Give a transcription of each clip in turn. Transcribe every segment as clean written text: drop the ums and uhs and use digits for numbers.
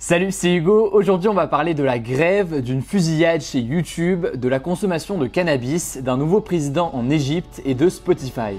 Salut, c'est Hugo. Aujourd'hui, on va parler de la grève, d'une fusillade chez YouTube, de la consommation de cannabis, d'un nouveau président en Égypte et de Spotify.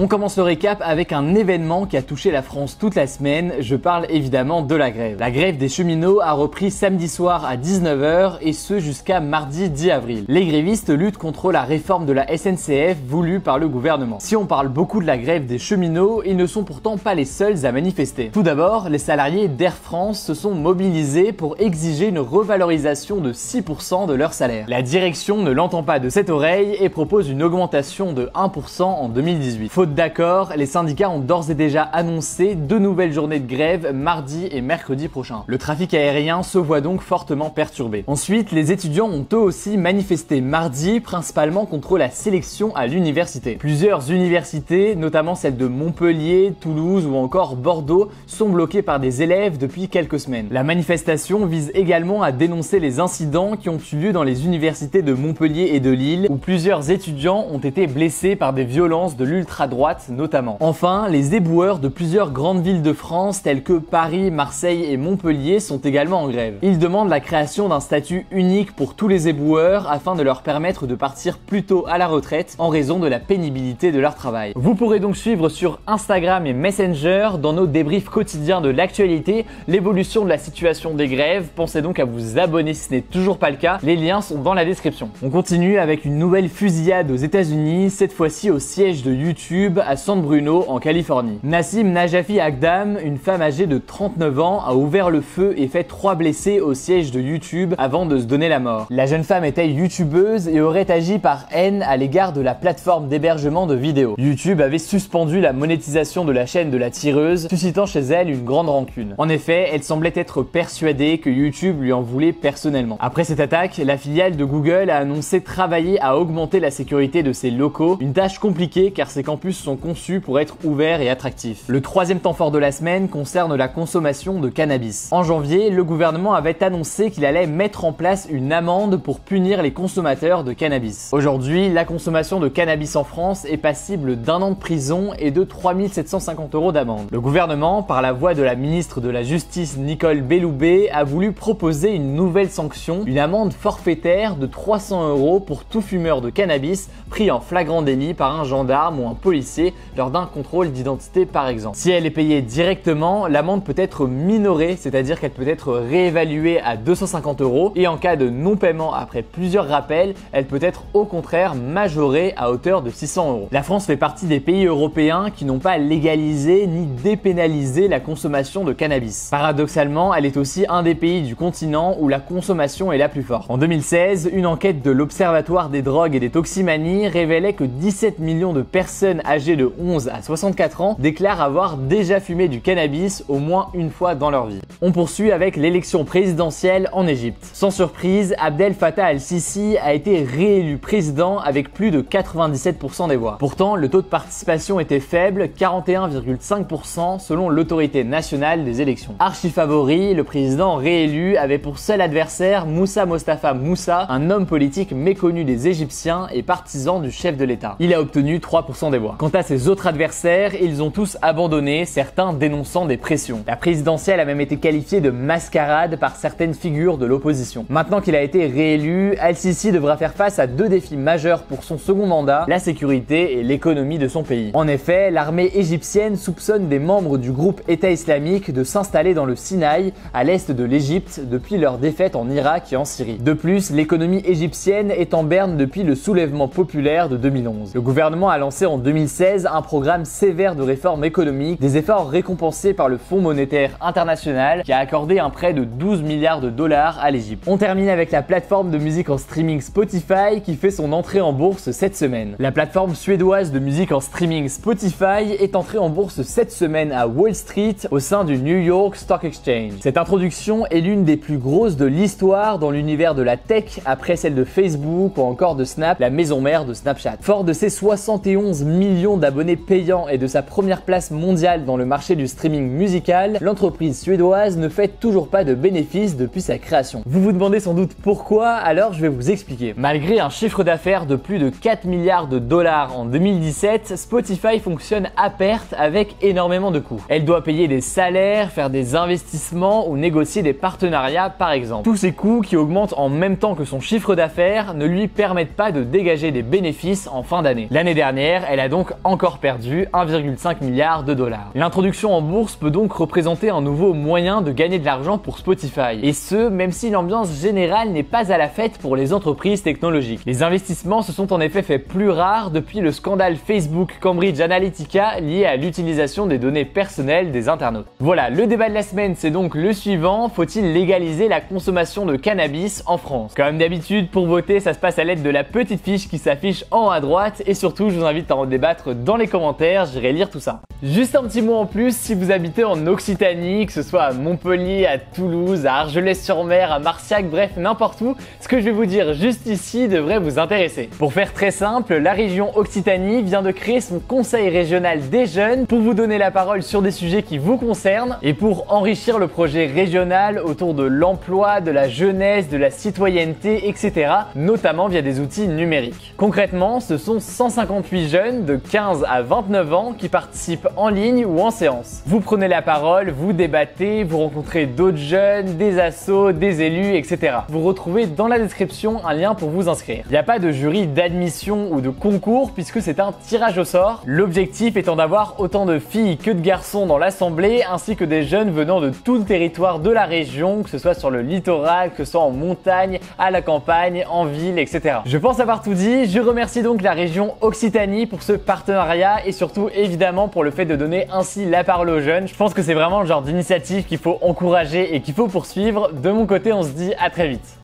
On commence le récap avec un événement qui a touché la France toute la semaine, je parle évidemment de la grève. La grève des cheminots a repris samedi soir à 19 h et ce jusqu'à mardi 10 avril. Les grévistes luttent contre la réforme de la SNCF voulue par le gouvernement. Si on parle beaucoup de la grève des cheminots, ils ne sont pourtant pas les seuls à manifester. Tout d'abord, les salariés d'Air France se sont mobilisés pour exiger une revalorisation de 6% de leur salaire. La direction ne l'entend pas de cette oreille et propose une augmentation de 1% en 2018. Faute d'accord, les syndicats ont d'ores et déjà annoncé 2 nouvelles journées de grève mardi et mercredi prochain. Le trafic aérien se voit donc fortement perturbé. Ensuite, les étudiants ont eux aussi manifesté mardi, principalement contre la sélection à l'université. Plusieurs universités, notamment celles de Montpellier, Toulouse ou encore Bordeaux, sont bloquées par des élèves depuis quelques semaines. La manifestation vise également à dénoncer les incidents qui ont eu lieu dans les universités de Montpellier et de Lille, où plusieurs étudiants ont été blessés par des violences de l'ultra-droite notamment. Enfin, les éboueurs de plusieurs grandes villes de France telles que Paris, Marseille et Montpellier sont également en grève. Ils demandent la création d'un statut unique pour tous les éboueurs afin de leur permettre de partir plus tôt à la retraite en raison de la pénibilité de leur travail. Vous pourrez donc suivre sur Instagram et Messenger dans nos débriefs quotidiens de l'actualité l'évolution de la situation des grèves. Pensez donc à vous abonner si ce n'est toujours pas le cas. Les liens sont dans la description. On continue avec une nouvelle fusillade aux États-Unis, cette fois-ci au siège de YouTube à San Bruno en Californie. Nassim Najafi Agdam, une femme âgée de 39 ans, a ouvert le feu et fait 3 blessés au siège de YouTube avant de se donner la mort. La jeune femme était youtubeuse et aurait agi par haine à l'égard de la plateforme d'hébergement de vidéos. YouTube avait suspendu la monétisation de la chaîne de la tireuse, suscitant chez elle une grande rancune. En effet, elle semblait être persuadée que YouTube lui en voulait personnellement. Après cette attaque, la filiale de Google a annoncé travailler à augmenter la sécurité de ses locaux, une tâche compliquée car ses campus sont conçus pour être ouverts et attractifs. Le troisième temps fort de la semaine concerne la consommation de cannabis. En janvier, le gouvernement avait annoncé qu'il allait mettre en place une amende pour punir les consommateurs de cannabis. Aujourd'hui, la consommation de cannabis en France est passible d'1 an de prison et de 3 750 € d'amende. Le gouvernement, par la voix de la ministre de la Justice Nicole Belloubet, a voulu proposer une nouvelle sanction, une amende forfaitaire de 300 € pour tout fumeur de cannabis pris en flagrant délit par un gendarme ou un policier lors d'un contrôle d'identité par exemple. Si elle est payée directement, l'amende peut être minorée, c'est-à-dire qu'elle peut être réévaluée à 250 € et en cas de non-paiement après plusieurs rappels, elle peut être au contraire majorée à hauteur de 600 €. La France fait partie des pays européens qui n'ont pas légalisé ni dépénalisé la consommation de cannabis. Paradoxalement, elle est aussi un des pays du continent où la consommation est la plus forte. En 2016, une enquête de l'Observatoire des drogues et des toximanies révélait que 17 millions de personnes âgés de 11 à 64 ans déclarent avoir déjà fumé du cannabis au moins une fois dans leur vie. On poursuit avec l'élection présidentielle en Égypte. Sans surprise, Abdel Fattah al-Sisi a été réélu président avec plus de 97% des voix. Pourtant, le taux de participation était faible, 41,5% selon l'autorité nationale des élections. Archi favori, le président réélu avait pour seul adversaire Moussa Mostafa Moussa, un homme politique méconnu des Égyptiens et partisan du chef de l'État. Il a obtenu 3% des voix. Quant à ses autres adversaires, ils ont tous abandonné, certains dénonçant des pressions. La présidentielle a même été qualifiée de mascarade par certaines figures de l'opposition. Maintenant qu'il a été réélu, al-Sisi devra faire face à 2 défis majeurs pour son second mandat, la sécurité et l'économie de son pays. En effet, l'armée égyptienne soupçonne des membres du groupe État islamique de s'installer dans le Sinaï, à l'est de l'Égypte, depuis leur défaite en Irak et en Syrie. De plus, l'économie égyptienne est en berne depuis le soulèvement populaire de 2011. Le gouvernement a lancé en 2016 un programme sévère de réforme économique, des efforts récompensés par le Fonds monétaire international qui a accordé un prêt de 12 milliards de dollars à l'Égypte. On termine avec la plateforme de musique en streaming Spotify qui fait son entrée en bourse cette semaine. La plateforme suédoise de musique en streaming Spotify est entrée en bourse cette semaine à Wall Street au sein du New York Stock Exchange. Cette introduction est l'une des plus grosses de l'histoire dans l'univers de la tech après celle de Facebook ou encore de Snap, la maison mère de Snapchat. Fort de ses 71 millions millions d'abonnés payants et de sa première place mondiale dans le marché du streaming musical, l'entreprise suédoise ne fait toujours pas de bénéfices depuis sa création. Vous vous demandez sans doute pourquoi, alors je vais vous expliquer. Malgré un chiffre d'affaires de plus de 4 milliards de dollars en 2017, Spotify fonctionne à perte avec énormément de coûts. Elle doit payer des salaires, faire des investissements ou négocier des partenariats par exemple. Tous ces coûts qui augmentent en même temps que son chiffre d'affaires ne lui permettent pas de dégager des bénéfices en fin d'année. L'année dernière, elle a donc encore perdu 1,5 milliard de dollars. L'introduction en bourse peut donc représenter un nouveau moyen de gagner de l'argent pour Spotify. Et ce, même si l'ambiance générale n'est pas à la fête pour les entreprises technologiques. Les investissements se sont en effet fait plus rares depuis le scandale Facebook Cambridge Analytica lié à l'utilisation des données personnelles des internautes. Voilà, le débat de la semaine, c'est donc le suivant. Faut-il légaliser la consommation de cannabis en France? Comme d'habitude, pour voter, ça se passe à l'aide de la petite fiche qui s'affiche en haut à droite. Et surtout, je vous invite à en débattre dans les commentaires, j'irai lire tout ça. Juste un petit mot en plus, si vous habitez en Occitanie, que ce soit à Montpellier, à Toulouse, à Argelès-sur-Mer, à Marciac, bref, n'importe où, ce que je vais vous dire juste ici devrait vous intéresser. Pour faire très simple, la région Occitanie vient de créer son conseil régional des jeunes pour vous donner la parole sur des sujets qui vous concernent et pour enrichir le projet régional autour de l'emploi, de la jeunesse, de la citoyenneté, etc., notamment via des outils numériques. Concrètement, ce sont 158 jeunes de 15 à 29 ans qui participent en ligne ou en séance. Vous prenez la parole, vous débattez, vous rencontrez d'autres jeunes, des assos, des élus, etc. Vous retrouvez dans la description un lien pour vous inscrire. Il n'y a pas de jury d'admission ou de concours puisque c'est un tirage au sort. L'objectif étant d'avoir autant de filles que de garçons dans l'assemblée ainsi que des jeunes venant de tout le territoire de la région, que ce soit sur le littoral, que ce soit en montagne, à la campagne, en ville, etc. Je pense avoir tout dit. Je remercie donc la région Occitanie pour ce partenariat et surtout évidemment pour le fait de donner ainsi la parole aux jeunes. Je pense que c'est vraiment le genre d'initiative qu'il faut encourager et qu'il faut poursuivre. De mon côté, on se dit à très vite.